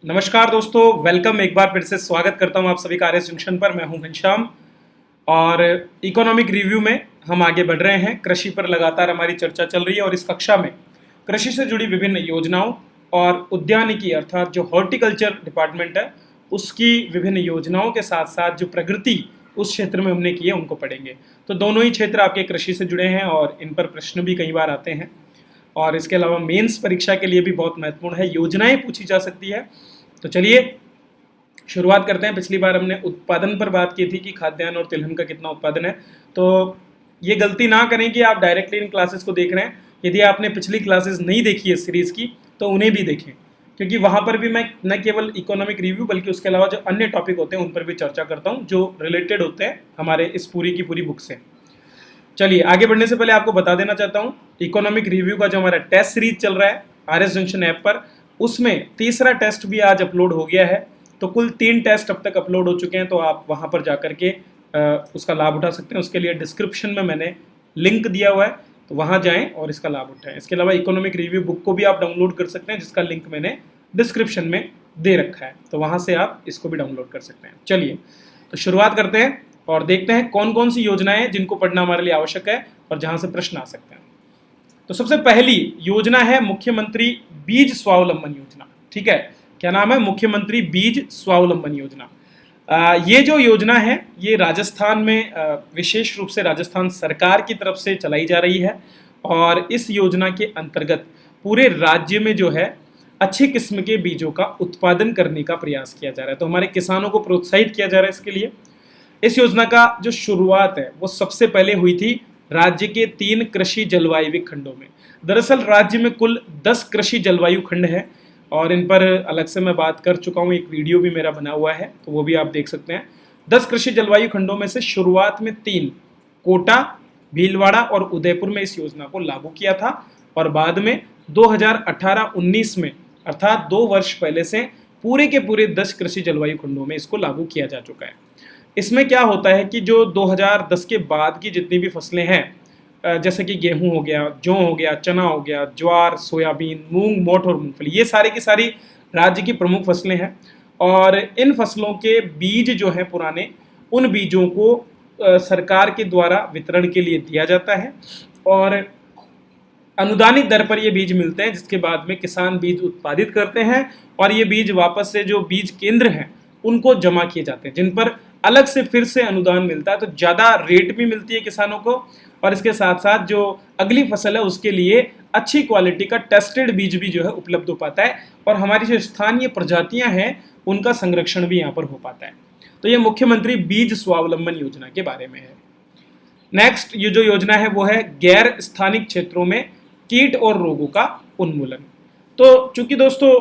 नमस्कार दोस्तों, वेलकम। एक बार फिर से स्वागत करता हूं आप सभी का आरएस जंक्शन पर। मैं हूं घनश्याम और इकोनॉमिक रिव्यू में हम आगे बढ़ रहे हैं। कृषि पर लगातार हमारी चर्चा चल रही है और इस कक्षा में कृषि से जुड़ी विभिन्न योजनाओं और उद्यानिकी अर्थात जो हॉर्टिकल्चर डिपार्टमेंट है उसकी विभिन्न योजनाओं के साथ साथ जो प्रगति उस क्षेत्र में हमने की है उनको पढ़ेंगे। तो दोनों ही क्षेत्र आपके कृषि से जुड़े हैं और इन पर प्रश्न भी कई बार आते हैं और इसके अलावा मेंस परीक्षा के लिए भी बहुत महत्वपूर्ण है, योजनाएं पूछी जा सकती है। तो चलिए शुरुआत करते हैं। पिछली बार हमने उत्पादन पर बात की थी कि खाद्यान्न और तिलहन का कितना उत्पादन है। तो ये गलती ना करें कि आप डायरेक्टली इन क्लासेस को देख रहे हैं। यदि आपने पिछली क्लासेस नहीं देखी है सीरीज की तो उन्हें भी देखें, क्योंकि वहाँ पर भी मैं न केवल इकोनॉमिक रिव्यू बल्कि उसके अलावा जो अन्य टॉपिक होते हैं उन पर भी चर्चा करता हूँ जो रिलेटेड होते हैं हमारे इस पूरी की पूरी बुक से। चलिए आगे बढ़ने से पहले आपको बता देना चाहता हूँ, इकोनॉमिक रिव्यू का जो हमारा टेस्ट सीरीज चल रहा है आरएस जंक्शन ऐप पर, उसमें तीसरा टेस्ट भी आज अपलोड हो गया है। तो कुल 3 टेस्ट अब तक अपलोड हो चुके हैं, तो आप वहां पर जाकर के उसका लाभ उठा सकते हैं। उसके लिए डिस्क्रिप्शन में मैंने लिंक दिया हुआ है, तो वहां जाएं और इसका लाभ उठाएं। इसके अलावा इकोनॉमिक रिव्यू बुक को भी आप डाउनलोड कर सकते हैं, जिसका लिंक मैंने डिस्क्रिप्शन में दे रखा है, तो वहां से आप इसको भी डाउनलोड कर सकते हैं। चलिए तो शुरुआत करते हैं और देखते हैं कौन कौन सी योजनाएं हैं जिनको पढ़ना हमारे लिए आवश्यक है और जहां से प्रश्न आ सकते हैं। तो सबसे पहली योजना है मुख्यमंत्री बीज स्वावलंबन योजना। ठीक है, क्या नाम है? मुख्यमंत्री बीज स्वावलंबन योजना। ये जो योजना है ये राजस्थान में विशेष रूप से राजस्थान सरकार की तरफ से चलाई जा रही है और इस योजना के अंतर्गत पूरे राज्य में जो है अच्छी किस्म के बीजों का उत्पादन करने का प्रयास किया जा रहा है। तो हमारे किसानों को प्रोत्साहित किया जा रहा है इसके लिए। इस योजना का जो शुरुआत है वो सबसे पहले हुई थी राज्य के 3 कृषि जलवायु खंडों में। दरअसल राज्य में कुल 10 कृषि जलवायु खंड है और इन पर अलग से मैं बात कर चुका हूँ, एक वीडियो भी मेरा बना हुआ है, तो वो भी आप देख सकते हैं। 10 कृषि जलवायु खंडों में से शुरुआत में 3 कोटा, भीलवाड़ा और उदयपुर में इस योजना को लागू किया था और बाद में 2018-19 में अर्थात 2 वर्ष पहले से पूरे के पूरे 10 कृषि जलवायु खंडों में इसको लागू किया जा चुका है। इसमें क्या होता है कि जो 2010 के बाद की जितनी भी फसलें हैं, जैसे कि गेहूं हो गया, जौ हो गया, चना हो गया, ज्वार, सोयाबीन, मूंग, मोठ और मूंगफली, ये सारी की सारी राज्य की प्रमुख फसलें हैं और इन फसलों के बीज जो हैं पुराने, उन बीजों को सरकार के द्वारा वितरण के लिए दिया जाता है और अनुदानित दर पर ये बीज मिलते हैं, जिसके बाद में किसान बीज उत्पादित करते हैं और ये बीज वापस से जो बीज केंद्र हैं उनको जमा किए जाते हैं, जिन पर अलग से फिर से अनुदान मिलता है। तो ज़्यादा रेट भी मिलती है किसानों को और इसके साथ साथ जो अगली फसल है उसके लिए अच्छी क्वालिटी का टेस्टेड बीज भी जो है उपलब्ध हो पाता है और हमारी जो स्थानीय प्रजातियां हैं उनका संरक्षण भी यहाँ पर हो पाता है। तो ये मुख्यमंत्री बीज स्वावलंबन योजना के बारे में है। नेक्स्ट ये जो योजना है वो है गैर स्थानिक क्षेत्रों में कीट और रोगों का उन्मूलन। तो चूंकि दोस्तों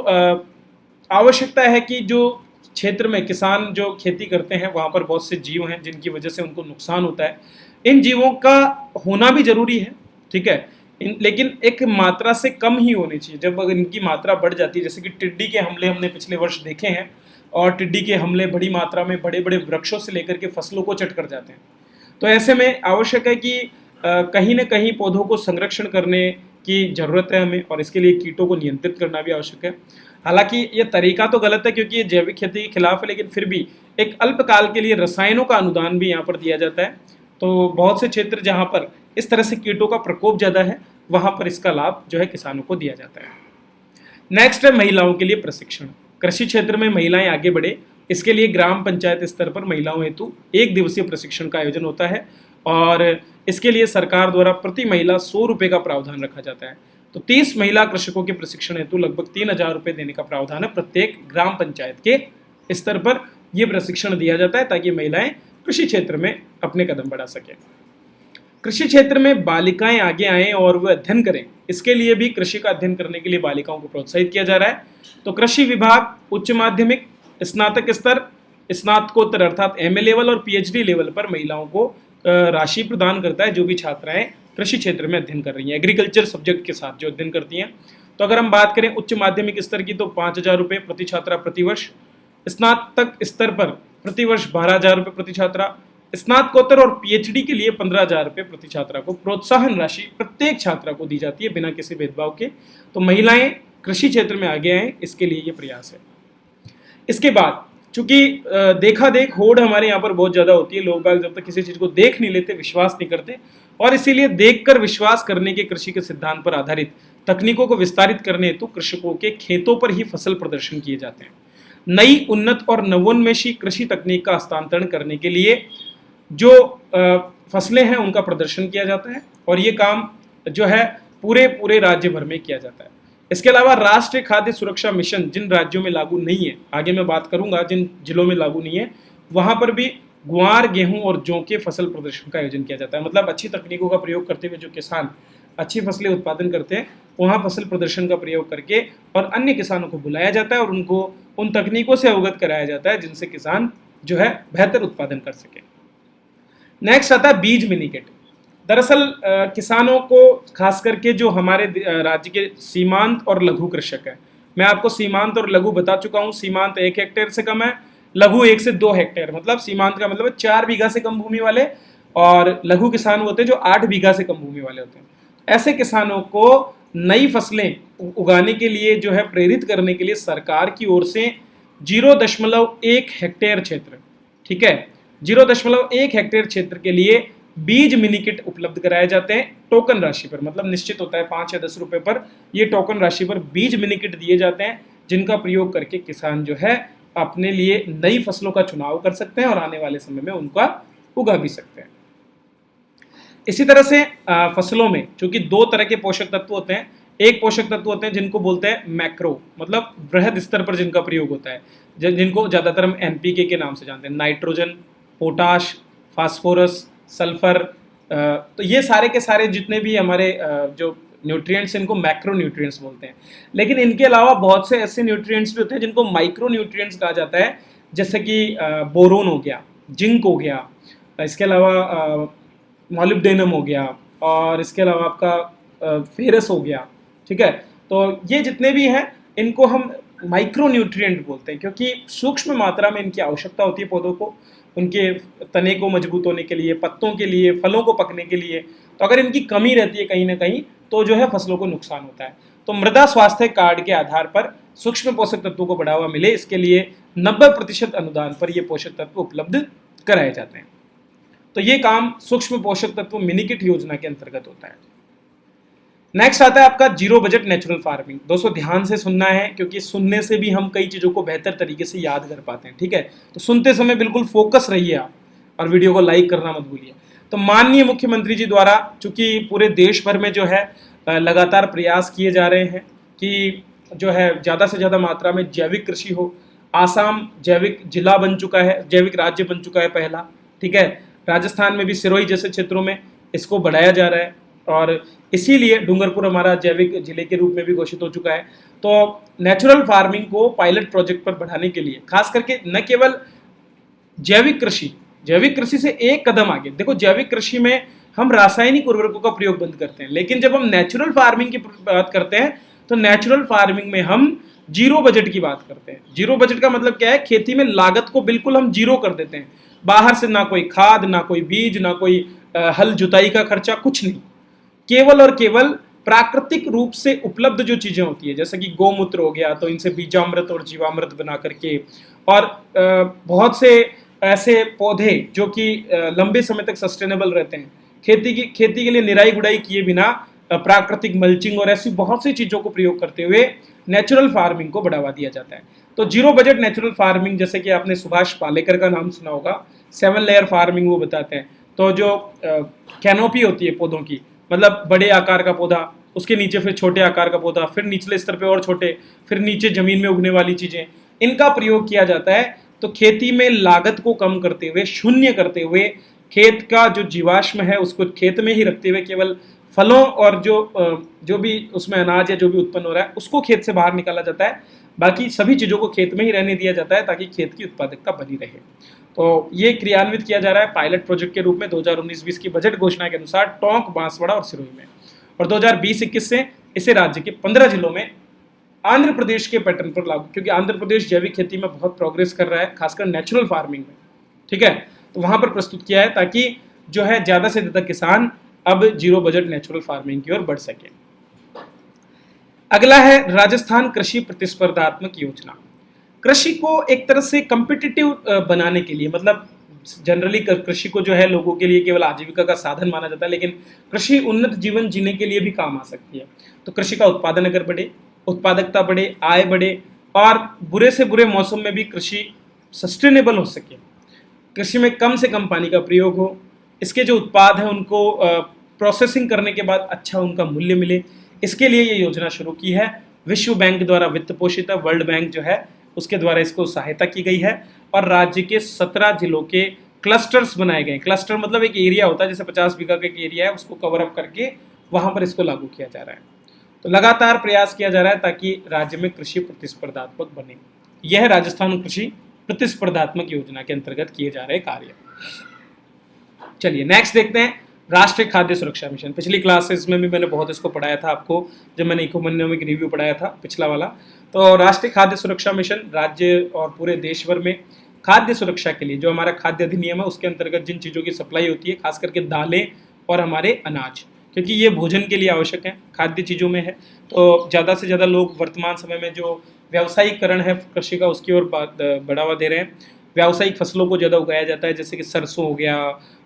आवश्यकता है कि जो क्षेत्र में किसान जो खेती करते हैं वहाँ पर बहुत से जीव हैं जिनकी वजह से उनको नुकसान होता है। इन जीवों का होना भी जरूरी है, ठीक है, लेकिन एक मात्रा से कम ही होनी चाहिए। जब अगर इनकी मात्रा बढ़ जाती है, जैसे कि टिड्डी के हमले हमने पिछले वर्ष देखे हैं और टिड्डी के हमले बड़ी मात्रा में बड़े बड़े वृक्षों से लेकर के फसलों को चट कर जाते हैं, तो ऐसे में आवश्यक है कि कहीं ना कहीं पौधों को संरक्षण करने की जरूरत है हमें और इसके लिए कीटों को नियंत्रित करना भी आवश्यक है। हालांकि ये तरीका तो गलत है क्योंकि ये जैविक खेती के खिलाफ है, लेकिन फिर भी एक अल्पकाल के लिए रसायनों का अनुदान भी यहाँ पर दिया जाता है। तो बहुत से क्षेत्र जहाँ पर इस तरह से कीटों का प्रकोप ज़्यादा है वहाँ पर इसका लाभ जो है किसानों को दिया जाता है। नेक्स्ट है महिलाओं के लिए प्रशिक्षण। कृषि क्षेत्र में महिलाएं आगे बढ़े, इसके लिए ग्राम पंचायत स्तर पर महिलाओं हेतु 1 दिवसीय प्रशिक्षण का आयोजन होता है और इसके लिए सरकार द्वारा प्रति महिला 100 रुपये का प्रावधान रखा जाता है। तो 30 महिला कृषकों के प्रशिक्षण हेतु लगभग 3000 रुपये देने का प्रावधान है। प्रत्येक ग्राम पंचायत के स्तर पर यह प्रशिक्षण दिया जाता है ताकि महिलाएं कृषि क्षेत्र में अपने कदम बढ़ा सकें। कृषि क्षेत्र में बालिकाएं आगे आएं और वह अध्ययन करें, इसके लिए भी कृषि का अध्ययन करने के लिए बालिकाओं को प्रोत्साहित किया जा रहा है। तो कृषि विभाग उच्च माध्यमिक, स्नातक स्तर, स्नातकोत्तर अर्थात एमए लेवल और पीएचडी लेवल पर महिलाओं को राशि प्रदान करता है जो भी छात्राएं कृषि क्षेत्र में अध्ययन कर रही हैं, एग्रीकल्चर सब्जेक्ट के साथ जो अध्ययन करती हैं। तो अगर हम बात करें उच्च माध्यमिक स्तर की तो 5000 रुपये प्रति छात्रा प्रति वर्ष, स्नातक स्तर पर प्रति वर्ष 12000 रुपये प्रति छात्रा, स्नातकोत्तर और पीएचडी के लिए 15000 रुपये प्रति छात्रा को प्रोत्साहन राशि प्रत्येक छात्रा को दी जाती है बिना किसी भेदभाव के। तो महिलाएं कृषि क्षेत्र में आगे आए, इसके लिए ये प्रयास है। इसके बाद चूंकि देखा देख होड़ हमारे यहाँ पर बहुत ज्यादा होती है, लोग बाग जब तक किसी चीज को देख नहीं लेते विश्वास नहीं करते, और इसीलिए देखकर विश्वास करने के कृषि के सिद्धांत पर आधारित तकनीकों को विस्तारित करने हेतु कृषकों के खेतों पर ही फसल प्रदर्शन किए जाते हैं। नई उन्नत और नवोन्मेषी कृषि तकनीक का हस्तांतरण करने के लिए जो फसलें हैं उनका प्रदर्शन किया जाता है, और ये काम जो है पूरे पूरे राज्य भर में किया जाता है। इसके अलावा राष्ट्रीय खाद्य सुरक्षा मिशन जिन राज्यों में लागू नहीं है, आगे मैं बात करूंगा जिन जिलों में लागू नहीं है, वहां पर भी ग्वार, गेहूं और जौ के फसल प्रदर्शन का आयोजन किया जाता है। मतलब अच्छी तकनीकों का प्रयोग करते हुए जो किसान अच्छी फसलें उत्पादन करते हैं, वहां फसल प्रदर्शन का प्रयोग करके और अन्य किसानों को बुलाया जाता है और उनको उन तकनीकों से अवगत कराया जाता है जिनसे किसान जो है बेहतर उत्पादन कर सके। नेक्स्ट आता है बीज मिनी किट। दरअसल किसानों को खास करके जो हमारे राज्य के सीमांत और लघु कृषक है, मैं आपको सीमांत और लघु बता चुका हूँ। सीमांत 1 हेक्टेयर से कम है, लघु 1 से 2 हेक्टेयर, मतलब सीमांत का मतलब 4 बीघा से कम भूमि वाले, और लघु किसान होते हैं जो 8 बीघा से कम भूमि वाले होते हैं। ऐसे किसानों को नई फसलें उगाने के लिए जो है प्रेरित करने के लिए सरकार की ओर से 0.1 हेक्टेयर क्षेत्र, ठीक है, 0.1 हेक्टेयर क्षेत्र के लिए बीज मिनी किट उपलब्ध कराए जाते हैं टोकन राशि पर। मतलब निश्चित होता है 5 या 10 रुपए पर, ये टोकन राशि पर बीज मिनी किट दिए जाते हैं, जिनका प्रयोग करके किसान जो है अपने लिए नई फसलों का चुनाव कर सकते हैं और आने वाले समय में उनका उगा भी सकते हैं। इसी तरह से फसलों में चूंकि 2 तरह के पोषक तत्व होते हैं, एक पोषक तत्व होते हैं जिनको बोलते हैं मैक्रो, मतलब वृहद स्तर पर जिनका प्रयोग होता है, जिनको ज्यादातर हम एनपीके के नाम से जानते हैं, नाइट्रोजन, पोटाश, फास्फोरस, सल्फर। तो ये सारे के सारे जितने भी हमारे जो न्यूट्रिएंट्स इनको मैक्रो न्यूट्रिएंट्स बोलते हैं। लेकिन इनके अलावा बहुत से ऐसे न्यूट्रिएंट्स भी होते हैं जिनको माइक्रो न्यूट्रिएंट्स कहा जाता है, जैसे कि बोरोन हो गया, जिंक हो गया, इसके अलावा मॉलिब्डेनम हो गया, और इसके अलावा आपका फेरस हो गया, ठीक है। तो ये जितने भी हैं इनको हम माइक्रो न्यूट्रिएंट बोलते हैं, क्योंकि सूक्ष्म मात्रा में इनकी आवश्यकता होती है पौधों को, उनके तने को मजबूत होने के लिए, पत्तों के लिए, फलों को पकने के लिए। तो अगर इनकी कमी रहती है कहीं ना कहीं तो जो है फसलों को नुकसान होता है। तो मृदा स्वास्थ्य कार्ड के आधार पर सूक्ष्म पोषक तत्वों को बढ़ावा मिले, इसके लिए 90% अनुदान पर ये पोषक तत्व उपलब्ध कराए जाते हैं। तो ये काम सूक्ष्म पोषक तत्व मिनी किट योजना के अंतर्गत होता है। नेक्स्ट आता है आपका जीरो बजट नेचुरल फार्मिंग। दोस्तों ध्यान से सुनना है, क्योंकि सुनने से भी हम कई चीजों को बेहतर तरीके से याद कर पाते हैं, ठीक है। तो सुनते समय बिल्कुल फोकस रहिए आप, और वीडियो को लाइक करना मत भूलिए। तो माननीय मुख्यमंत्री जी द्वारा चूंकि पूरे देश भर में जो है लगातार प्रयास किए जा रहे हैं कि जो है ज़्यादा से ज़्यादा मात्रा में जैविक कृषि हो। आसाम जैविक जिला बन चुका है, जैविक राज्य बन चुका है पहला, ठीक है। राजस्थान में भी सिरोही जैसे क्षेत्रों में इसको बढ़ाया जा रहा है, और इसीलिए डूंगरपुर हमारा जैविक जिले के रूप में भी घोषित हो चुका है। तो नेचुरल फार्मिंग को पायलट प्रोजेक्ट पर बढ़ाने के लिए, खास करके न केवल जैविक कृषि से एक कदम आगे, देखो जैविक कृषि में हम रासायनिक उर्वरकों का प्रयोग बंद करते हैं, लेकिन जब हम नेचुरल फार्मिंग की बात करते हैं तो नेचुरल फार्मिंग में हम जीरो बजट की बात करते हैं। जीरो बजट का मतलब क्या है, खेती में लागत को बिल्कुल हम जीरो कर देते हैं। बाहर से ना कोई खाद, ना कोई बीज, ना कोई हल जुताई का खर्चा, कुछ नहीं, केवल और केवल प्राकृतिक रूप से उपलब्ध जो चीजें होती है, जैसे कि गोमूत्र हो गया, तो इनसे बीजामृत और जीवामृत बना करके, और बहुत से ऐसे पौधे जो कि लंबे समय तक सस्टेनेबल रहते हैं, खेती के लिए निराई गुड़ाई किए बिना प्राकृतिक मल्चिंग और ऐसी बहुत सी चीजों को प्रयोग करते हुए नेचुरल फार्मिंग को बढ़ावा दिया जाता है। तो जीरो बजट नेचुरल फार्मिंग, जैसे कि आपने सुभाष पालेकर का नाम सुना होगा, 7 लेयर फार्मिंग वो बताते हैं। तो जो कैनोपी होती है पौधों की, मतलब बड़े आकार का पौधा, उसके नीचे फिर छोटे आकार का पौधा, फिर निचले स्तर पे और छोटे, फिर नीचे जमीन में उगने वाली चीजें, इनका प्रयोग किया जाता है। तो खेती में लागत को कम करते हुए, शून्य करते हुए, खेत का जो जीवाश्म है उसको खेत में ही रखते हुए, केवल फलों और जो भी उसमें अनाज या जो भी उत्पन्न हो रहा है उसको खेत से बाहर निकाला जाता है, बाकी सभी चीजों को खेत में ही रहने दिया जाता है ताकि खेत की उत्पादकता बनी रहे। तो ये क्रियान्वित किया जा रहा है पायलट प्रोजेक्ट के रूप में 2019-20 की बजट घोषणा के अनुसार टोंक, बांसवाड़ा और सिरोही में, और 2020-21 से इसे राज्य के 15 जिलों में आंध्र प्रदेश के पैटर्न पर लागू, क्योंकि आंध्र प्रदेश जैविक खेती में बहुत प्रोग्रेस कर रहा है, खासकर नेचुरल फार्मिंग में, ठीक है। तो वहां पर प्रस्तुत किया है ताकि जो है ज्यादा से ज्यादा किसान अब जीरो बजट नेचुरल फार्मिंग की ओर बढ़ सके। अगला है राजस्थान कृषि प्रतिस्पर्धात्मक योजना। कृषि को एक तरह से कम्पिटिटिव बनाने के लिए, मतलब जनरली कृषि को जो है लोगों के लिए केवल आजीविका का साधन माना जाता है, लेकिन कृषि उन्नत जीवन जीने के लिए भी काम आ सकती है। तो कृषि का उत्पादन अगर बढ़े, उत्पादकता बढ़े, आय बढ़े और बुरे से बुरे मौसम में भी कृषि सस्टेनेबल हो सके, कृषि में कम से कम पानी का प्रयोग हो, इसके जो उत्पाद हैं उनको प्रोसेसिंग करने के बाद अच्छा उनका मूल्य मिले, इसके लिए ये योजना शुरू की है। विश्व बैंक द्वारा वित्त पोषित है, वर्ल्ड बैंक जो है उसके द्वारा इसको सहायता की गई है और राज्य के 17 जिलों के क्लस्टर्स बनाए गए। क्लस्टर मतलब एक एरिया होता है, जैसे 50 बीघा का एक एरिया है, उसको कवर अप करके वहां पर इसको लागू किया जा रहा है। तो लगातार प्रयास किया जा रहा है ताकि राज्य में कृषि प्रतिस्पर्धात्मक बने। यह है राजस्थान कृषि प्रतिस्पर्धात्मक योजना के अंतर्गत किए जा रहे कार्य। चलिए नेक्स्ट देखते हैं, राष्ट्रीय खाद्य सुरक्षा मिशन। पिछली क्लासेस में भी मैंने बहुत इसको पढ़ाया था आपको, जब मैंने इकोनॉमिक रिव्यू पढ़ाया था पिछला वाला। तो राष्ट्रीय खाद्य सुरक्षा मिशन राज्य और पूरे देश भर में खाद्य सुरक्षा के लिए, जो हमारा खाद्य अधिनियम है उसके अंतर्गत जिन चीज़ों की सप्लाई होती है, खास करके दालें और हमारे अनाज, क्योंकि ये भोजन के लिए आवश्यक है, खाद्य चीज़ों में है। तो ज़्यादा से ज़्यादा लोग वर्तमान समय में जो व्यावसायिकरण है कृषि का उसकी ओर बढ़ावा दे रहे हैं। व्यावसायिक फसलों को ज़्यादा उगाया जाता है, जैसे कि सरसों हो गया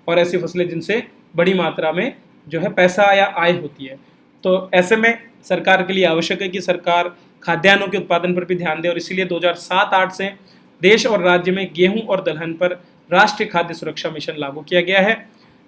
और ऐसी फसलें जिनसे बड़ी मात्रा में जो है पैसा या आय होती है। तो ऐसे में सरकार के लिए आवश्यक है कि सरकार खाद्यान्नों के उत्पादन पर भी ध्यान दे और इसीलिए 2007-08 से देश और राज्य में गेहूं और दलहन पर राष्ट्रीय खाद्य सुरक्षा मिशन लागू किया गया है।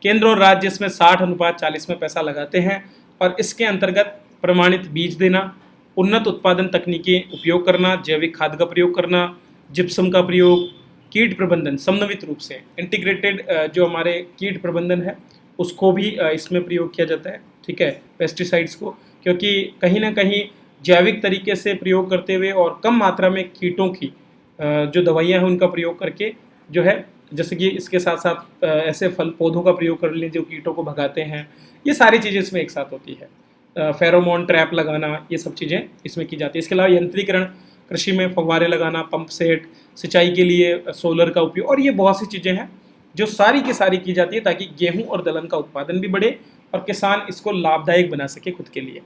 केंद्र और राज्य इसमें 60:40 में पैसा लगाते हैं और इसके अंतर्गत प्रमाणित बीज देना, उन्नत उत्पादन तकनीकी उपयोग करना, जैविक खाद का प्रयोग करना, जिप्सम का प्रयोग, कीट प्रबंधन समन्वित रूप से इंटीग्रेटेड जो हमारे कीट प्रबंधन है उसको भी इसमें प्रयोग किया जाता है, ठीक है, पेस्टिसाइड्स को, क्योंकि कहीं ना कहीं जैविक तरीके से प्रयोग करते हुए और कम मात्रा में कीटों की जो दवाइयाँ हैं उनका प्रयोग करके जो है, जैसे कि इसके साथ साथ ऐसे फल पौधों का प्रयोग कर लें जो कीटों को भगाते हैं, ये सारी चीज़ें इसमें एक साथ होती है। फेरोमोन ट्रैप लगाना, ये सब चीज़ें इसमें की जाती है। इसके अलावा यंत्रीकरण, कृषि में फव्वारे लगाना, पंप सेट, सिंचाई के लिए सोलर का उपयोग, और ये बहुत सी चीज़ें हैं जो सारी की सारी की जाती है ताकि गेहूं और दलहन का उत्पादन भी बढ़े और किसान इसको लाभदायक बना सके खुद के लिए।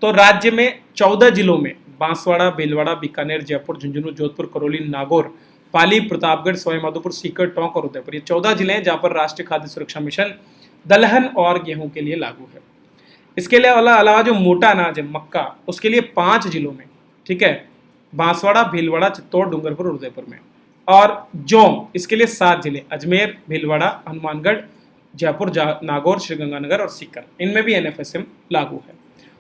तो राज्य में 14 जिलों में बांसवाड़ा, भीलवाड़ा, बीकानेर, जयपुर, झुंझुनू, जोधपुर, करौली, नागौर, पाली, प्रतापगढ़, सवाईमाधोपुर, सीकर, टोंक और उदयपुर, ये 14 जिले हैं जहाँ पर राष्ट्रीय खाद्य सुरक्षा मिशन दलहन और गेहूं के लिए लागू है। इसके अलावा जो मोटा अनाज है मक्का, उसके लिए 5 जिलों में, ठीक है, बांसवाड़ा, भीलवाड़ा, चित्तौड़, डूंगरपुर और उदयपुर में। और जौ इसके लिए 7 जिले, अजमेर, भीलवाड़ा, हनुमानगढ़, जयपुर, नागौर, श्रीगंगानगर और सीकर, इनमें भी NFSM लागू है।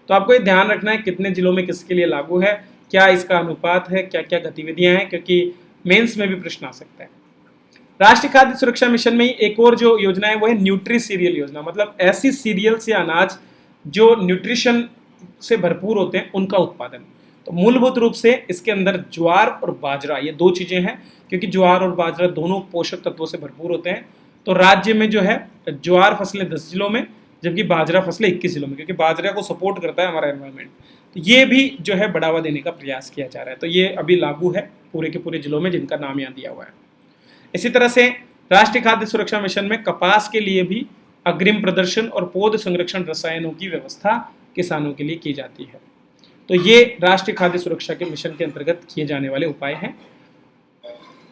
तो आपको ये ध्यान रखना है कितने जिलों में किसके लिए लागू है, क्या इसका अनुपात है, क्या क्या गतिविधियां हैं, क्योंकि मेंस में भी प्रश्न आ सकता है। राष्ट्रीय खाद्य सुरक्षा मिशन में ही एक और जो योजना है वो है न्यूट्री सीरियल योजना, मतलब ऐसी सीरियल से अनाज जो न्यूट्रिशन से भरपूर होते हैं उनका उत्पादन। तो मूलभूत रूप से इसके अंदर ज्वार और बाजरा, ये 2 चीज़ें हैं, क्योंकि ज्वार और बाजरा दोनों पोषक तत्वों से भरपूर होते हैं। तो राज्य में जो है ज्वार फसलें 10 जिलों में, जबकि बाजरा फसलें 21 जिलों में, क्योंकि बाजरा को सपोर्ट करता है हमारा एनवायरनमेंट। तो ये भी जो है बढ़ावा देने का प्रयास किया जा रहा है। तो ये अभी लागू है पूरे के पूरे जिलों में जिनका नाम यहाँ दिया हुआ है। इसी तरह से राष्ट्रीय खाद्य सुरक्षा मिशन में कपास के लिए भी अग्रिम प्रदर्शन और पौध संरक्षण रसायनों की व्यवस्था किसानों के लिए की जाती है। तो ये राष्ट्रीय खाद्य सुरक्षा के मिशन के अंतर्गत किए जाने वाले उपाय हैं।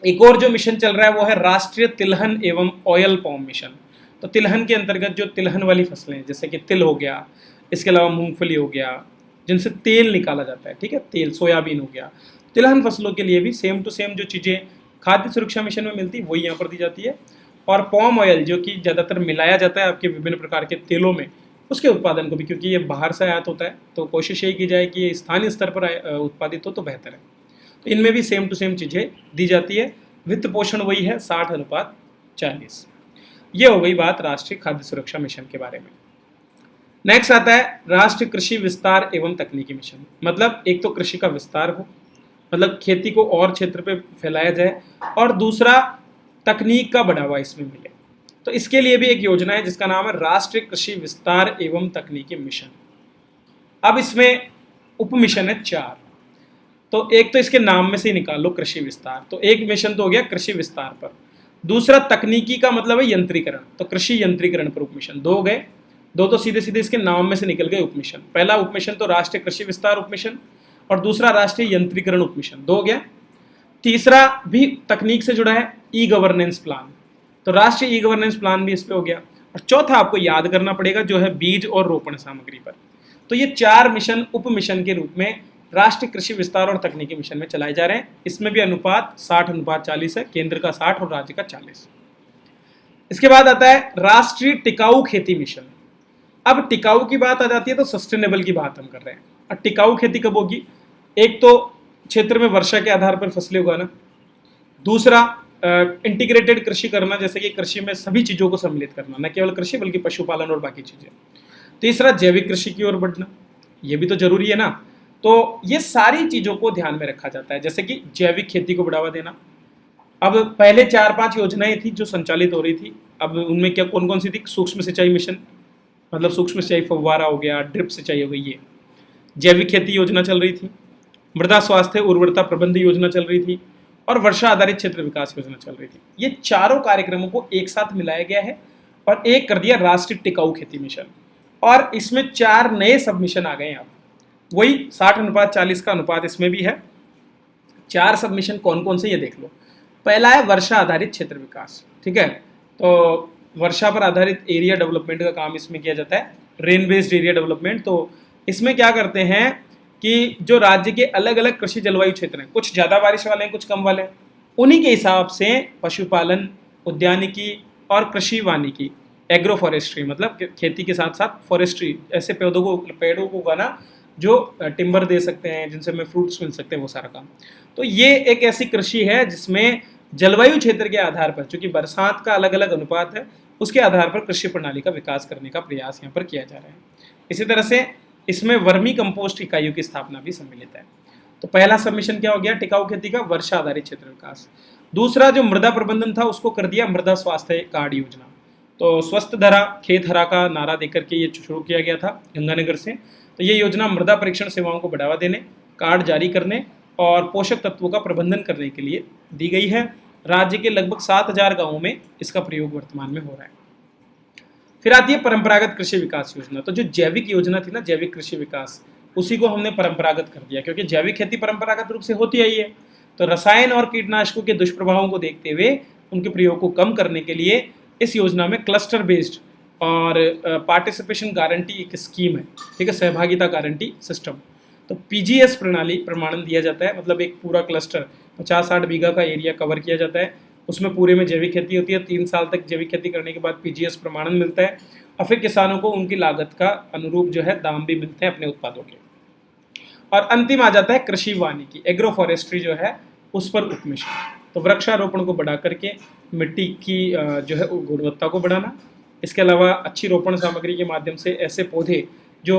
एक और जो मिशन चल रहा है वो है राष्ट्रीय तिलहन एवं ऑयल पाम मिशन। तो तिलहन के अंतर्गत जो तिलहन वाली फसलें जैसे कि तिल हो गया, इसके अलावा मूंगफली हो गया, जिनसे तेल निकाला जाता है, ठीक है, तेल, सोयाबीन हो गया, तिलहन फसलों के लिए भी सेम टू सेम जो चीज़ें खाद्य सुरक्षा मिशन में मिलती है वही यहाँ पर दी जाती है। और पाम ऑयल जो कि ज़्यादातर मिलाया जाता है आपके विभिन्न प्रकार के तेलों में, उसके उत्पादन को भी, क्योंकि ये बाहर से आयात होता है, तो कोशिश यही की जाए कि ये स्थानीय स्तर पर उत्पादित हो तो बेहतर है। तो इनमें भी सेम टू सेम चीज़ें दी जाती है। वित्त पोषण वही है 60:40। ये हो गई बात राष्ट्रीय खाद्य सुरक्षा मिशन के बारे में। नेक्स्ट आता है राष्ट्रीय कृषि विस्तार एवं तकनीकी मिशन। मतलब एक तो कृषि का विस्तार हो, मतलब खेती को और क्षेत्र पे फैलाया जाए, और दूसरा तकनीक का बढ़ावा इसमें मिले। तो इसके लिए भी एक योजना है जिसका नाम है राष्ट्रीय कृषि विस्तार एवं तकनीकी मिशन। अब इसमें उप मिशन है 4। तो एक तो इसके नाम में से ही निकाल लो कृषि विस्तार, तो एक मिशन तो हो गया कृषि विस्तार पर। दूसरा तकनीकी का मतलब है यंत्रीकरण, तो कृषि यंत्रीकरण पर उप मिशन 2 हो गए। 2 तो सीधे सीधे इसके नाम में से निकल गए उप मिशन। पहला उप मिशन तो राष्ट्रीय कृषि विस्तार उप मिशन और दूसरा राष्ट्रीय यंत्रीकरण उप मिशन, 2 हो गया। तीसरा भी तकनीक से जुड़ा है, ई गवर्नेंस प्लान, तो राष्ट्रीय ई गवर्नेंस प्लान भी इस पे हो गया। और चौथा आपको याद करना पड़ेगा जो है बीज और रोपण सामग्री पर। तो ये 4 मिशन उप मिशन के रूप में राष्ट्रीय कृषि विस्तार और तकनीकी मिशन में चलाए जा रहे हैं। इसमें भी अनुपात 60:40 है, केंद्र का 60 और राज्य का 40। इसके बाद आता है राष्ट्रीय टिकाऊ खेती मिशन। अब टिकाऊ की बात आ जाती है तो सस्टेनेबल की बात हम कर रहे हैं। और टिकाऊ खेती कब होगी? एक तो क्षेत्र में वर्षा के आधार पर फसलें उगाना, दूसरा इंटीग्रेटेड कृषि करना, जैसे कि कृषि में सभी चीजों को सम्मिलित करना, न केवल कृषि बल्कि पशुपालन और बाकी चीजें। तीसरा जैविक कृषि की ओर बढ़ना, ये भी तो जरूरी है ना। तो ये सारी चीजों को ध्यान में रखा जाता है, जैसे कि जैविक खेती को बढ़ावा देना। अब पहले 4-5 योजनाएं थी जो संचालित हो रही थी, अब उनमें क्या कौन कौन सी थी? सूक्ष्म सिंचाई मिशन, मतलब सूक्ष्म सिंचाई फव्वारा हो गया, ड्रिप सिंचाई हो गई, ये जैविक खेती योजना चल रही थी, मृदा स्वास्थ्य उर्वरता प्रबंध योजना चल रही थी, और वर्षा आधारित क्षेत्र विकास योजना चल रही थी। ये चारों कार्यक्रमों को एक साथ मिलाया गया है और एक कर दिया राष्ट्रीय टिकाऊ खेती मिशन। और इसमें 4 नए सब मिशन आ गए हैं। अब वही 60:40 का अनुपात इसमें भी है। 4 सब मिशन कौन कौन से ये देख लो। पहला है वर्षा आधारित क्षेत्र विकास, ठीक है। तो वर्षा पर आधारित एरिया डेवलपमेंट का काम इसमें किया जाता है, रेन बेस्ड एरिया डेवलपमेंट। तो इसमें क्या करते हैं कि जो राज्य के अलग अलग कृषि जलवायु क्षेत्र हैं, कुछ ज़्यादा बारिश वाले हैं, कुछ कम वाले हैं, उन्हीं के हिसाब से पशुपालन, उद्यानिकी और कृषि वानिकी, एग्रो फॉरेस्ट्री, मतलब खेती के साथ साथ फॉरेस्ट्री, ऐसे पेड़ों को उगाना जो टिम्बर दे सकते हैं, जिनसे हमें फ्रूट्स मिल सकते हैं, वो सारा काम। तो ये एक ऐसी कृषि है जिसमें जलवायु क्षेत्र के आधार पर, चूंकि बरसात का अलग अलग अनुपात है, उसके आधार पर कृषि प्रणाली का विकास करने का प्रयास यहाँ पर किया जा रहा है। इसी तरह से इसमें वर्मी कंपोस्ट इकाइयों की स्थापना भी सम्मिलित है। तो पहला सबमिशन क्या हो गया? टिकाऊ खेती का वर्षा आधारित क्षेत्र विकास। दूसरा जो मृदा प्रबंधन था उसको कर दिया मृदा स्वास्थ्य कार्ड योजना। तो स्वस्थ धरा खेत हरा का नारा देकर के ये शुरू किया गया था गंगानगर से। तो ये योजना मृदा परीक्षण सेवाओं को बढ़ावा देने, कार्ड जारी करने और पोषक तत्वों का प्रबंधन करने के लिए दी गई है। राज्य के लगभग 7,000 गांवों में इसका प्रयोग वर्तमान में हो रहा है। फिर आती है परंपरागत कृषि विकास योजना। तो जो जैविक योजना थी ना, जैविक कृषि विकास, उसी को हमने परंपरागत कर दिया, क्योंकि जैविक खेती परंपरागत रूप से होती आई है। तो रसायन और कीटनाशकों के दुष्प्रभावों को देखते हुए उनके प्रयोग को कम करने के लिए इस योजना में क्लस्टर बेस्ड और पार्टिसिपेशन गारंटी एक स्कीम है, ठीक है, सहभागिता गारंटी सिस्टम। तो पीजीएस प्रणाली प्रमाणन दिया जाता है, मतलब एक पूरा क्लस्टर 50-60 बीघा का एरिया कवर किया जाता है, उसमें पूरे में जैविक खेती होती है। 3 साल तक जैविक खेती करने के बाद पीजीएस प्रमाणन मिलता है और फिर किसानों को उनकी लागत का अनुरूप जो है दाम भी मिलते हैं अपने उत्पादों के। और अंतिम आ जाता है कृषि वानिकी, एग्रो फॉरेस्ट्री जो है उस पर उपमिशन। तो वृक्षारोपण को बढ़ा करके मिट्टी की जो है गुणवत्ता को बढ़ाना, इसके अलावा अच्छी रोपण सामग्री के माध्यम से ऐसे पौधे जो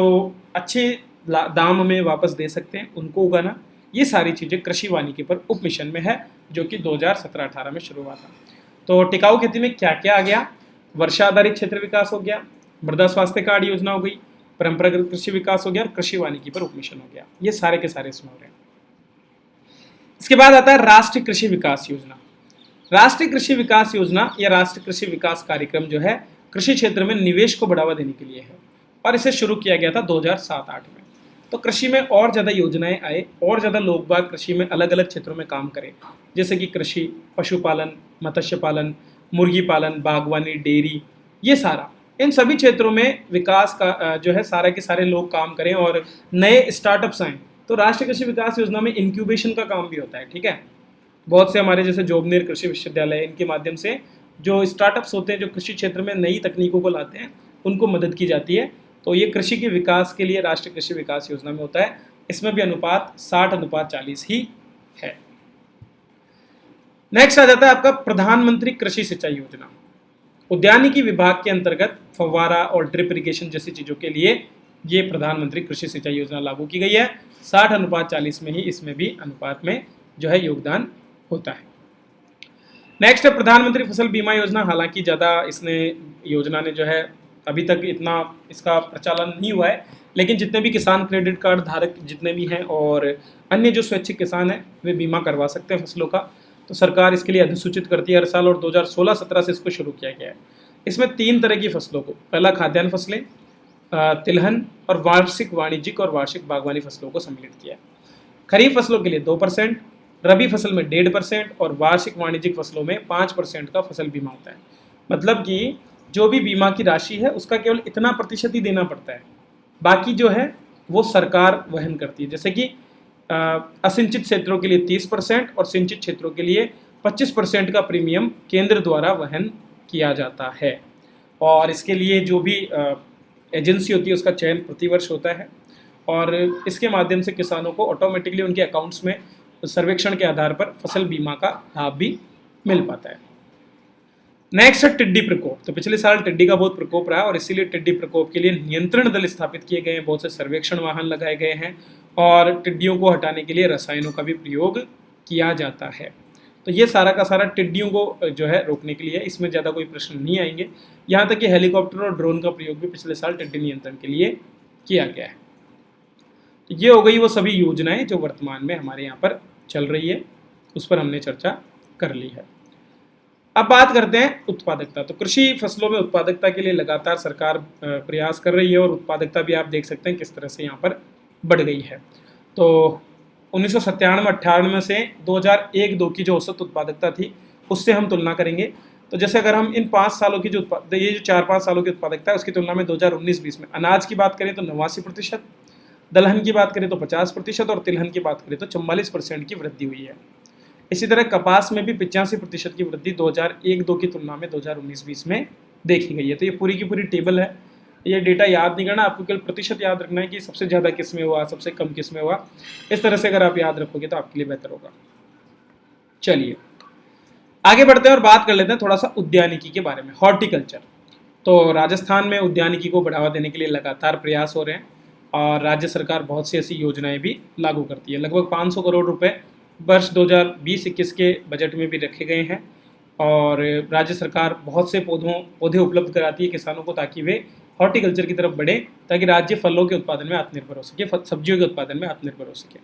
अच्छे दाम में वापस दे सकते हैं उनको उगाना, ये सारी चीज़ें कृषि वानिकी पर उप मिशन में है, जो कि 2017-18 में शुरू हुआ था। तो टिकाऊ खेती में क्या क्या आ गया? वर्षा आधारित क्षेत्र विकास हो गया, मृदा स्वास्थ्य कार्ड योजना हो गई, परंपरागत कृषि विकास हो गया और कृषि वानिकी पर उप मिशन हो गया। ये सारे के सारे इसमें हो रहे हैं। इसके बाद आता है राष्ट्रीय कृषि विकास योजना। राष्ट्रीय कृषि विकास योजना या राष्ट्रीय कृषि विकास कार्यक्रम जो है कृषि क्षेत्र में निवेश को बढ़ावा देने के लिए है और इसे शुरू किया गया था 2007-8 में। तो कृषि में और ज़्यादा योजनाएं आए और ज़्यादा लोग बाग कृषि में अलग अलग क्षेत्रों में काम करें, जैसे कि कृषि, पशुपालन, मत्स्य पालन, मुर्गी पालन, बागवानी, डेयरी, ये सारा, इन सभी क्षेत्रों में विकास का जो है सारे के सारे लोग काम करें और नए स्टार्टअप्स आएँ। तो राष्ट्रीय कृषि विकास योजना में इंक्यूबेशन का काम भी होता है, ठीक है। बहुत से हमारे जैसे जोबनेर कृषि विश्वविद्यालय, इनके माध्यम से जो स्टार्टअप्स होते हैं जो कृषि क्षेत्र में नई तकनीकों को लाते हैं, उनको मदद की जाती है। तो ये कृषि के विकास के लिए राष्ट्रीय कृषि विकास योजना में होता है। इसमें भी अनुपात 60:40 ही है। नेक्स्ट आ जाता है आपका प्रधानमंत्री कृषि सिंचाई योजना। उद्यानिकी विभाग के अंतर्गत फव्वारा और ड्रिप इरिगेशन जैसी चीज़ों के लिए ये प्रधानमंत्री कृषि सिंचाई योजना लागू की गई है। 60:40 में ही इसमें भी अनुपात में जो है योगदान होता है। नेक्स्ट है प्रधानमंत्री फसल बीमा योजना। हालांकि ज़्यादा इसने योजना ने जो है अभी तक इतना इसका प्रचालन नहीं हुआ है, लेकिन जितने भी किसान क्रेडिट कार्ड धारक जितने भी हैं और अन्य जो स्वैच्छिक किसान हैं वे बीमा करवा सकते हैं फसलों का। तो सरकार इसके लिए अधिसूचित करती है हर साल और 2016-17 से इसको शुरू किया गया है। इसमें 3 तरह की फसलों को, पहला खाद्यान्न फसलें, तिलहन और वार्षिक वाणिज्यिक और वार्षिक बागवानी फसलों को सम्मिलित किया है। खरीफ फसलों के लिए 2%, रबी फसल में 1.5% और वार्षिक वाणिज्यिक फसलों में 5% का फसल बीमा होता है। मतलब कि जो भी बीमा की राशि है उसका केवल इतना प्रतिशत ही देना पड़ता है, बाकी जो है वो सरकार वहन करती है। जैसे कि असिंचित क्षेत्रों के लिए 30% और सिंचित क्षेत्रों के लिए 25% का प्रीमियम केंद्र द्वारा वहन किया जाता है। और इसके लिए जो भी एजेंसी होती है उसका चयन प्रतिवर्ष होता है और इसके माध्यम से किसानों को ऑटोमेटिकली उनके अकाउंट्स में सर्वेक्षण के आधार पर फसल बीमा का लाभ भी मिल पाता है। नेक्स्ट है टिड्डी प्रकोप। तो पिछले साल टिड्डी का बहुत प्रकोप रहा और इसीलिए टिड्डी प्रकोप के लिए नियंत्रण दल स्थापित किए गए हैं, बहुत से सर्वेक्षण वाहन लगाए गए हैं और टिड्डियों को हटाने के लिए रसायनों का भी प्रयोग किया जाता है। तो ये सारा का सारा टिड्डियों को जो है रोकने के लिए, इसमें ज़्यादा कोई प्रश्न नहीं आएंगे। यहाँ तक कि हेलीकॉप्टर और ड्रोन का प्रयोग भी पिछले साल टिड्डी नियंत्रण के लिए किया गया है। तो ये हो गई वो सभी योजनाएं जो वर्तमान में हमारे यहाँ पर चल रही है, उस पर हमने चर्चा कर ली है। अब बात करते हैं उत्पादकता। तो कृषि फसलों में उत्पादकता के लिए लगातार सरकार प्रयास कर रही है और उत्पादकता भी आप देख सकते हैं किस तरह से यहाँ पर बढ़ गई है। तो 1997-98 से 2001-2 की जो औसत उत्पादकता थी उससे हम तुलना करेंगे। तो जैसे अगर हम इन 5 सालों की जो 4-5 सालों की उत्पादकता है उसकी तुलना में 2019-20 में अनाज की बात करें तो 89%, दलहन की बात करें तो 50% और तिलहन की बात करें तो 44% की वृद्धि हुई है। इसी तरह कपास में भी 85% की वृद्धि 2001-2 की तुलना में 2019-20 में देखी गई है। तो ये पूरी की पूरी टेबल है, ये डेटा याद नहीं करना, आपको केवल प्रतिशत याद रखना है कि सबसे ज़्यादा किस में हुआ, सबसे कम किस में हुआ। इस तरह से अगर आप याद रखोगे तो आपके लिए बेहतर होगा। चलिए आगे बढ़ते हैं और बात कर लेते हैं थोड़ा सा उद्यानिकी के बारे में, हॉर्टिकल्चर। तो राजस्थान में उद्यानिकी को बढ़ावा देने के लिए लगातार प्रयास हो रहे हैं और राज्य सरकार बहुत सी ऐसी योजनाएं भी लागू करती है। लगभग 500 करोड़ रुपए वर्ष 2020-21 के बजट में भी रखे गए हैं और राज्य सरकार बहुत से पौधे उपलब्ध कराती है किसानों को ताकि वे हॉर्टिकल्चर की तरफ बढ़े, ताकि राज्य फलों के उत्पादन में आत्मनिर्भर हो सके, सब्जियों के उत्पादन में आत्मनिर्भर हो सके।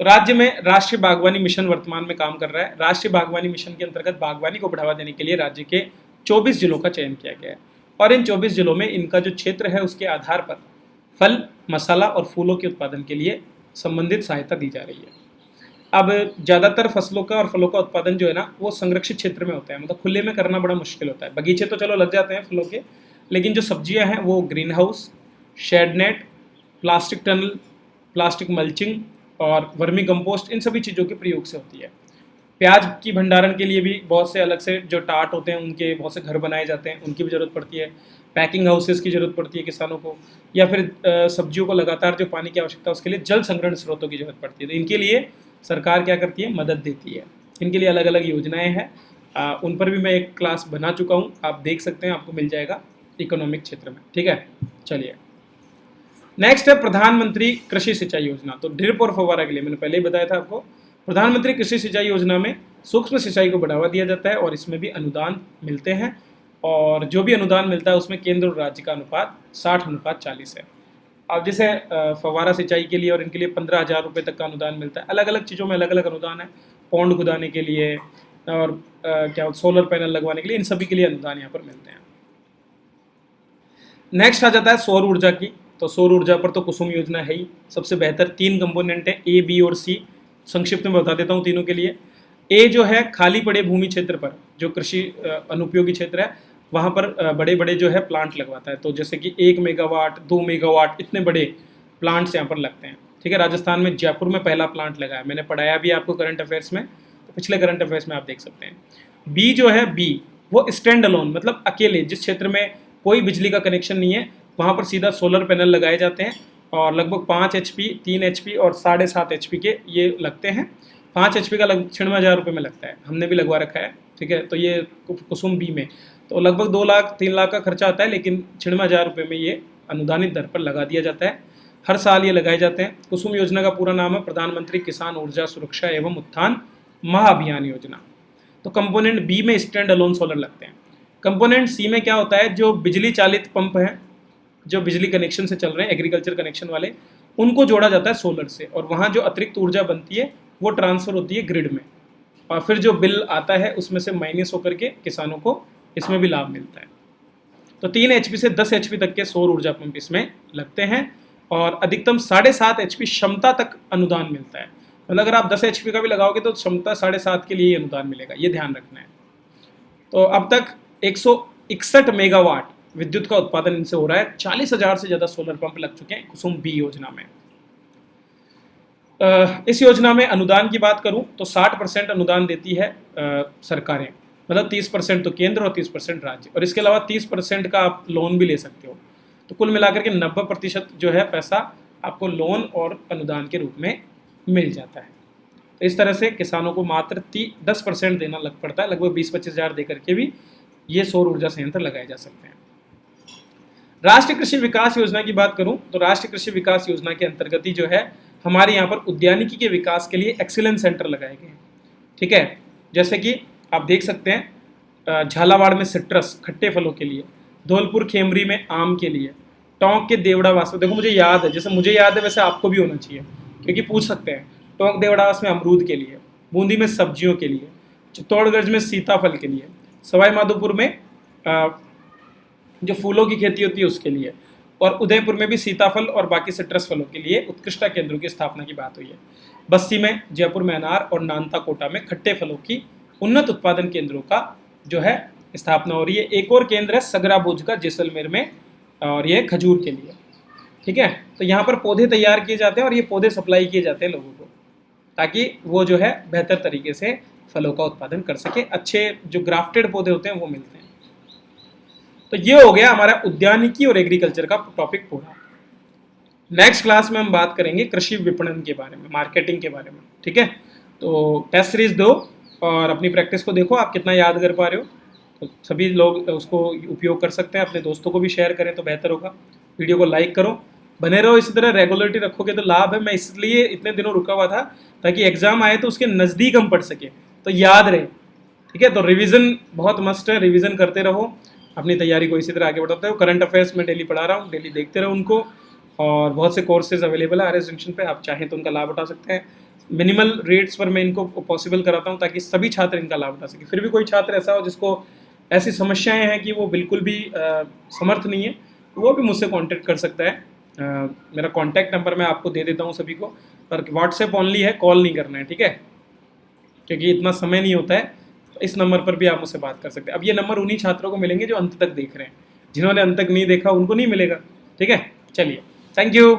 तो राज्य में राष्ट्रीय बागवानी मिशन वर्तमान में काम कर रहा है। राष्ट्रीय बागवानी मिशन के अंतर्गत बागवानी को बढ़ावा देने के लिए राज्य के 24 जिलों का चयन किया गया है और इन 24 जिलों में इनका जो क्षेत्र है उसके आधार पर फल, मसाला और फूलों के उत्पादन के लिए संबंधित सहायता दी जा रही है। अब ज़्यादातर फसलों का और फलों का उत्पादन जो है ना वो संरक्षित क्षेत्र में होता है, मतलब खुले में करना बड़ा मुश्किल होता है। बगीचे तो चलो लग जाते हैं फलों के, लेकिन जो सब्जियां हैं वो green house, shade net, plastic tunnel, plastic mulching और वर्मी कंपोस्ट, इन सभी चीज़ों के प्रयोग से होती है। प्याज की भंडारण के लिए भी बहुत से अलग से जो टाट होते हैं उनके बहुत से घर बनाए जाते हैं, उनकी भी ज़रूरत पड़ती है। पैकिंग हाउसेस की ज़रूरत पड़ती है किसानों को, या फिर सब्जियों को लगातार जो पानी की आवश्यकता है उसके लिए जल संग्रहण स्रोतों की जरूरत पड़ती है। तो इनके लिए सरकार क्या करती है, मदद देती है। इनके लिए अलग अलग योजनाएं हैं, उन पर भी मैं एक क्लास बना चुका हूँ, आप देख सकते हैं, आपको मिल जाएगा इकोनॉमिक क्षेत्र में। ठीक है, चलिए नेक्स्ट है प्रधानमंत्री कृषि सिंचाई योजना। तो ड्रिप और फव्वारा के लिए मैंने पहले ही बताया था आपको, प्रधानमंत्री कृषि सिंचाई योजना में सूक्ष्म सिंचाई को बढ़ावा दिया जाता है और इसमें भी अनुदान मिलते हैं और जो भी अनुदान मिलता है उसमें केंद्र और राज्य का अनुपात 60:40 है। अब जैसे फव्वारा सिंचाई के लिए और इनके लिए 15,000 रुपये तक का अनुदान मिलता है। अलग अलग चीज़ों में अलग अलग अनुदान है, पौंड खुदाने के लिए और सोलर पैनल लगवाने के लिए, इन सभी के लिए अनुदान यहाँ पर मिलते हैं। नेक्स्ट आ जाता है सौर ऊर्जा की। तो सौर ऊर्जा पर तो कुसुम योजना है ही सबसे बेहतर। 3 कंपोनेंट है, ए, बी और सी। संक्षिप्त में बता देता हूँ तीनों के लिए। ए जो है खाली पड़े भूमि क्षेत्र पर, जो कृषि अनुपयोगी क्षेत्र है वहाँ पर बड़े बड़े जो है प्लांट लगवाता है। तो जैसे कि 1 मेगावाट 2 मेगावाट इतने बड़े प्लांट्स यहाँ पर लगते हैं। ठीक है, राजस्थान में जयपुर में पहला प्लांट लगा है, मैंने पढ़ाया भी आपको करंट अफेयर्स में, तो पिछले करंट अफेयर्स में आप देख सकते हैं। बी जो है, बी वो स्टैंड अलोन, मतलब अकेले, जिस क्षेत्र में कोई बिजली का कनेक्शन नहीं है वहाँ पर सीधा सोलर पैनल लगाए जाते हैं और लगभग 5 HP, 3 HP और 7.5 HP के ये लगते हैं। 5 HP का लगभग 96,000 रुपये में लगता है, हमने भी लगवा रखा है। ठीक है, तो ये कुसुम बी में तो लगभग 2 लाख 3 लाख का खर्चा आता है, लेकिन 96,000 रुपये में ये अनुदानित दर पर लगा दिया जाता है। हर साल ये लगाए जाते हैं। कुसुम योजना का पूरा नाम है प्रधानमंत्री किसान ऊर्जा सुरक्षा एवं उत्थान महाअभियान योजना। तो कंपोनेंट बी में स्टैंड अलोन सोलर लगते हैं। कंपोनेंट सी में क्या होता है, जो बिजली चालित पंप हैं, जो बिजली कनेक्शन से चल रहे हैं, एग्रीकल्चर कनेक्शन वाले, उनको जोड़ा जाता है सोलर से और वहाँ जो अतिरिक्त ऊर्जा बनती है वो ट्रांसफ़र होती है ग्रिड में और फिर जो बिल आता है उसमें से माइनस होकर के किसानों को इसमें भी लाभ मिलता है। तो 3 HP से 10 HP तक के सौर ऊर्जा पंप इसमें लगते हैं और अधिकतम 7.5 HP क्षमता तक अनुदान मिलता है। मतलब अगर आप 10 HP का भी लगाओगे तो क्षमता 7.5 के लिए ही अनुदान मिलेगा, ये ध्यान रखना है। तो अब तक 161 मेगावाट विद्युत का उत्पादन इनसे हो रहा है। 40,000 से ज़्यादा सोलर पंप लग चुके हैं कुसुम बी योजना में। इस योजना में अनुदान की बात करूं तो 60% अनुदान देती है सरकारें, मतलब 30% तो केंद्र और 30% राज्य, और इसके अलावा 30% का आप लोन भी ले सकते हो। तो कुल मिलाकर के 90% जो है पैसा आपको लोन और अनुदान के रूप में मिल जाता है। तो इस तरह से किसानों को मात्र 10% देना लग पड़ता है, लगभग 20-25 हज़ार दे करके भी ये सौर ऊर्जा संयंत्र लगाए जा सकते हैं। राष्ट्रीय कृषि विकास योजना की बात करूं तो राष्ट्रीय कृषि विकास योजना के अंतर्गत ही जो है हमारे यहाँ पर उद्यानिकी के विकास के लिए एक्सीलेंस सेंटर लगाए गए हैं। ठीक है, जैसे कि आप देख सकते हैं झालावाड़ में सिट्रस खट्टे फलों के लिए, धौलपुर खेमरी में आम के लिए, टोंक के देवड़ावास में, देखो मुझे याद है, जैसे मुझे याद है वैसे आपको भी होना चाहिए क्योंकि पूछ सकते हैं। टोंक देवड़ावास में अमरूद के लिए, बूंदी में सब्जियों के लिए, चित्तौड़गढ़ में सीताफल के लिए, सवाई माधोपुर में जो फूलों की खेती होती है उसके लिए, और उदयपुर में भी सीताफल और बाकी सिट्रस फलों के लिए उत्कृष्टता केंद्रों की स्थापना की बात हुई है। बस्सी में, जयपुर में अनार और नानता कोटा में खट्टे फलों की उन्नत उत्पादन केंद्रों का जो है स्थापना हो रही है। एक और केंद्र है सगरा भुज का जैसलमेर में, और ये खजूर के लिए। ठीक है, तो यहाँ पर पौधे तैयार किए जाते हैं और ये पौधे सप्लाई किए जाते हैं लोगों को, ताकि वो जो है बेहतर तरीके से फलों का उत्पादन कर सके। अच्छे जो ग्राफ्टेड पौधे होते हैं वो मिलते हैं। तो ये हो गया हमारा उद्यानिकी और एग्रीकल्चर का टॉपिक पूरा। नेक्स्ट क्लास में हम बात करेंगे कृषि विपणन के बारे में, मार्केटिंग के बारे में। ठीक है, तो टेस्ट सीरीज दो और अपनी प्रैक्टिस को देखो आप कितना याद कर पा रहे हो। तो सभी लोग उसको उपयोग कर सकते हैं, अपने दोस्तों को भी शेयर करें तो बेहतर होगा। वीडियो को लाइक करो, बने रहो, इसी तरह रेगुलरिटी रखोगे तो लाभ है। मैं इसलिए इतने दिनों रुका हुआ था ताकि एग्जाम आए तो उसके नज़दीक हम पढ़ सके, तो याद रहे। ठीक है, तो रिवीजन बहुत मस्ट है, रिवीजन करते रहो, अपनी तैयारी को इसी तरह आगे बढ़ाते हो। करंट अफेयर्स में डेली पढ़ा रहा हूँ, डेली देखते रहो उनको, और बहुत से कोर्सेज अवेलेबल है आर एस जंक्शन पे, आप चाहें तो उनका लाभ उठा सकते हैं। मिनिमल रेट्स पर मैं इनको पॉसिबल कराता हूँ ताकि सभी छात्र इनका लाभ उठा सके। फिर भी कोई छात्र ऐसा हो जिसको ऐसी समस्याएं हैं कि वो बिल्कुल भी समर्थ नहीं है, तो वो भी मुझसे कांटेक्ट कर सकता है। मेरा कांटेक्ट नंबर मैं आपको दे देता हूँ सभी को, पर व्हाट्सएप ओनली है, कॉल नहीं करना है। ठीक है, क्योंकि इतना समय नहीं होता है। तो इस नंबर पर भी आप मुझसे बात कर सकते हैं। अब ये नंबर उन्हीं छात्रों को मिलेंगे जो अंत तक देख रहे हैं, जिन्होंने अंत तक नहीं देखा उनको नहीं मिलेगा। ठीक है, चलिए, थैंक यू।